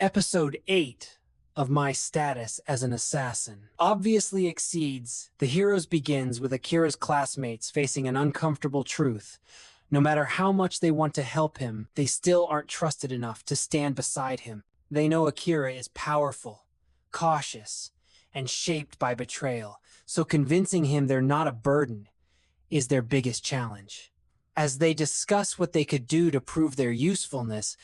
Episode 8 of my status as an assassin obviously exceeds. The heroes begins with Akira's classmates facing an uncomfortable truth. No matter how much they want to help him, they still aren't trusted enough to stand beside him. They know Akira is powerful, cautious, and shaped by betrayal, so convincing him they're not a burden is their biggest challenge. As they discuss what they could do to prove their usefulness,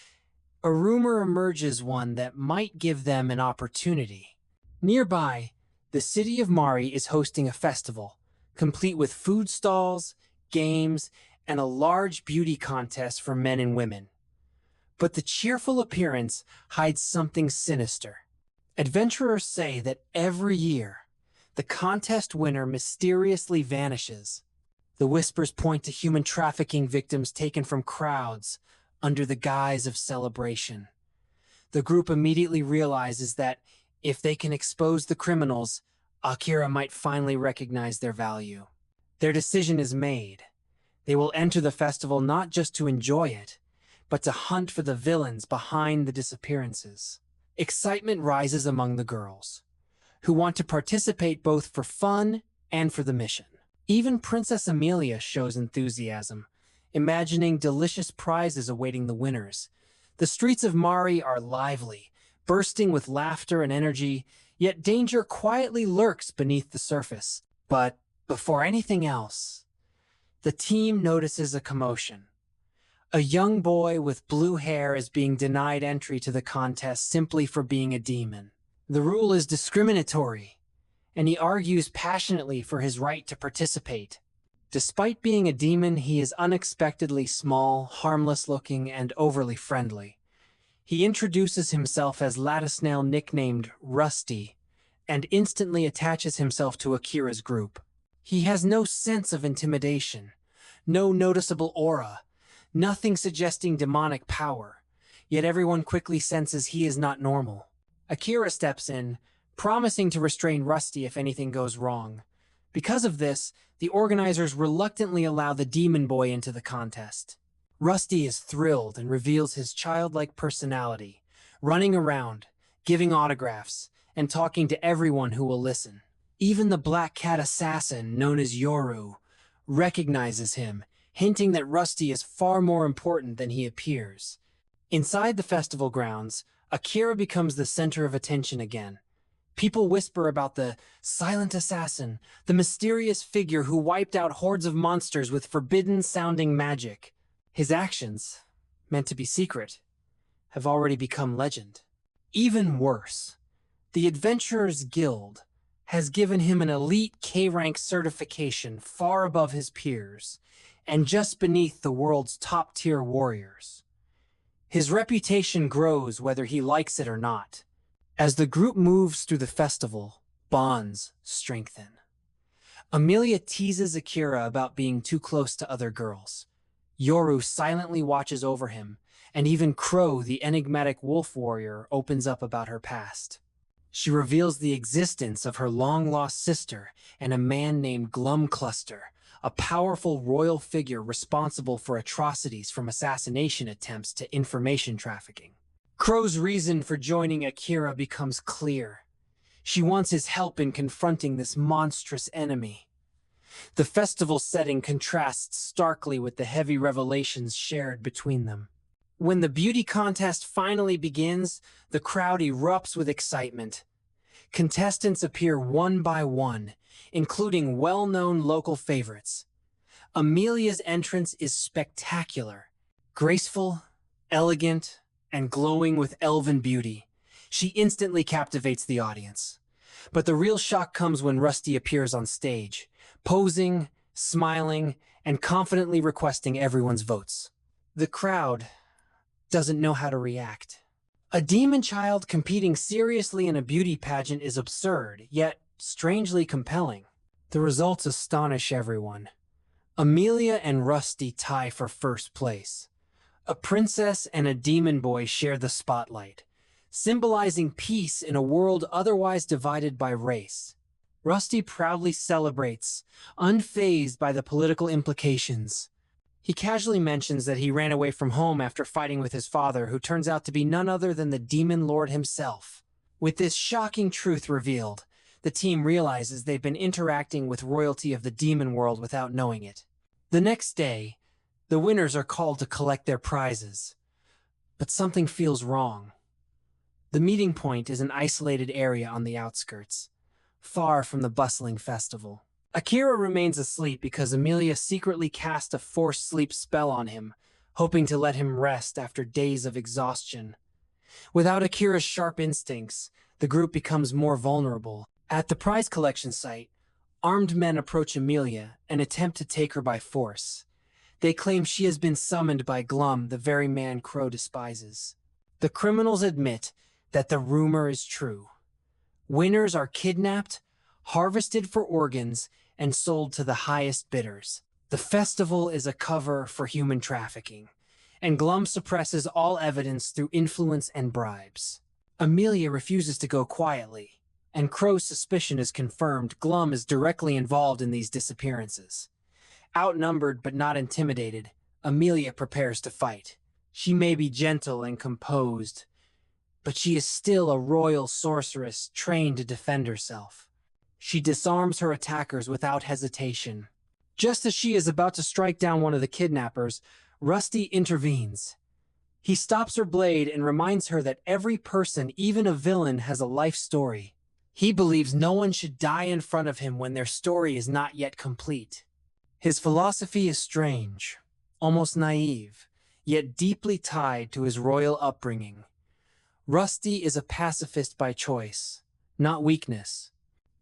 a rumor emerges, one that might give them an opportunity. Nearby, the city of Mari is hosting a festival, complete with food stalls, games, and a large beauty contest for men and women. But the cheerful appearance hides something sinister. Adventurers say that every year, the contest winner mysteriously vanishes. The whispers point to human trafficking victims taken from crowds under the guise of celebration. The group immediately realizes that if they can expose the criminals, Akira might finally recognize their value. Their decision is made. They will enter the festival not just to enjoy it, but to hunt for the villains behind the disappearances. Excitement rises among the girls, who want to participate both for fun and for the mission. Even Princess Amelia shows enthusiasm, imagining delicious prizes awaiting the winners. The streets of Mari are lively, bursting with laughter and energy, yet danger quietly lurks beneath the surface. But before anything else, the team notices a commotion. A young boy with blue hair is being denied entry to the contest simply for being a demon. The rule is discriminatory, and he argues passionately for his right to participate. Despite being a demon, he is unexpectedly small, harmless-looking, and overly friendly. He introduces himself as Latisnail, nicknamed Rusty, and instantly attaches himself to Akira's group. He has no sense of intimidation, no noticeable aura, nothing suggesting demonic power, yet everyone quickly senses he is not normal. Akira steps in, promising to restrain Rusty if anything goes wrong. Because of this, the organizers reluctantly allow the demon boy into the contest. Rusty is thrilled and reveals his childlike personality, running around, giving autographs, and talking to everyone who will listen. Even the black cat assassin, known as Yoru, recognizes him, hinting that Rusty is far more important than he appears. Inside the festival grounds, Akira becomes the center of attention again. People whisper about the silent assassin, the mysterious figure who wiped out hordes of monsters with forbidden-sounding magic. His actions, meant to be secret, have already become legend. Even worse, the Adventurers Guild has given him an elite K-rank certification far above his peers, and just beneath the world's top-tier warriors. His reputation grows whether he likes it or not. As the group moves through the festival, bonds strengthen. Amelia teases Akira about being too close to other girls. Yoru silently watches over him, and even Crow, the enigmatic wolf warrior, opens up about her past. She reveals the existence of her long-lost sister and a man named Glumcluster, a powerful royal figure responsible for atrocities from assassination attempts to information trafficking. Crow's reason for joining Akira becomes clear. She wants his help in confronting this monstrous enemy. The festival setting contrasts starkly with the heavy revelations shared between them. When the beauty contest finally begins, the crowd erupts with excitement. Contestants appear one by one, including well-known local favorites. Amelia's entrance is spectacular, graceful, elegant, and glowing with elven beauty. She instantly captivates the audience. But the real shock comes when Rusty appears on stage, posing, smiling, and confidently requesting everyone's votes. The crowd doesn't know how to react. A demon child competing seriously in a beauty pageant is absurd, yet strangely compelling. The results astonish everyone. Amelia and Rusty tie for first place. A princess and a demon boy share the spotlight, symbolizing peace in a world otherwise divided by race. Rusty proudly celebrates, unfazed by the political implications. He casually mentions that he ran away from home after fighting with his father, who turns out to be none other than the Demon Lord himself. With this shocking truth revealed, the team realizes they've been interacting with royalty of the demon world without knowing it. The next day, the winners are called to collect their prizes. But something feels wrong. The meeting point is an isolated area on the outskirts, far from the bustling festival. Akira remains asleep because Amelia secretly cast a forced sleep spell on him, hoping to let him rest after days of exhaustion. Without Akira's sharp instincts, the group becomes more vulnerable. At the prize collection site, armed men approach Amelia and attempt to take her by force. They claim she has been summoned by Glum, the very man Crow despises. The criminals admit that the rumor is true. Winners are kidnapped, harvested for organs, and sold to the highest bidders. The festival is a cover for human trafficking, and Glum suppresses all evidence through influence and bribes. Amelia refuses to go quietly, and Crow's suspicion is confirmed. Glum is directly involved in these disappearances. Outnumbered but not intimidated, Amelia prepares to fight. She may be gentle and composed, but she is still a royal sorceress trained to defend herself. She disarms her attackers without hesitation. Just as she is about to strike down one of the kidnappers, Rusty intervenes. He stops her blade and reminds her that every person, even a villain, has a life story. He believes no one should die in front of him when their story is not yet complete. His philosophy is strange, almost naive, yet deeply tied to his royal upbringing. Rusty is a pacifist by choice, not weakness.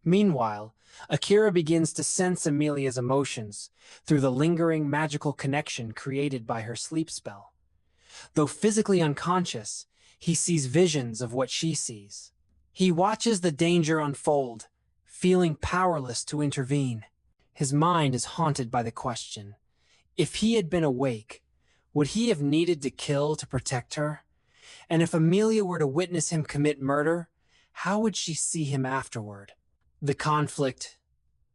Meanwhile, Akira begins to sense Amelia's emotions through the lingering magical connection created by her sleep spell. Though physically unconscious, he sees visions of what she sees. He watches the danger unfold, feeling powerless to intervene. His mind is haunted by the question, if he had been awake, would he have needed to kill to protect her? And if Amelia were to witness him commit murder, how would she see him afterward? The conflict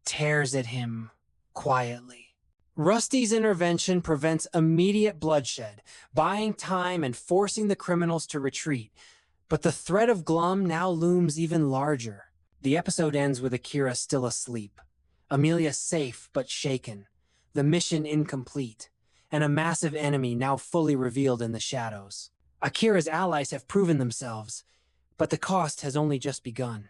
tears at him quietly. Rusty's intervention prevents immediate bloodshed, buying time and forcing the criminals to retreat. But the threat of Glum now looms even larger. The episode ends with Akira still asleep, Amelia safe but shaken, the mission incomplete, and a massive enemy now fully revealed in the shadows. Akira's allies have proven themselves, but the cost has only just begun.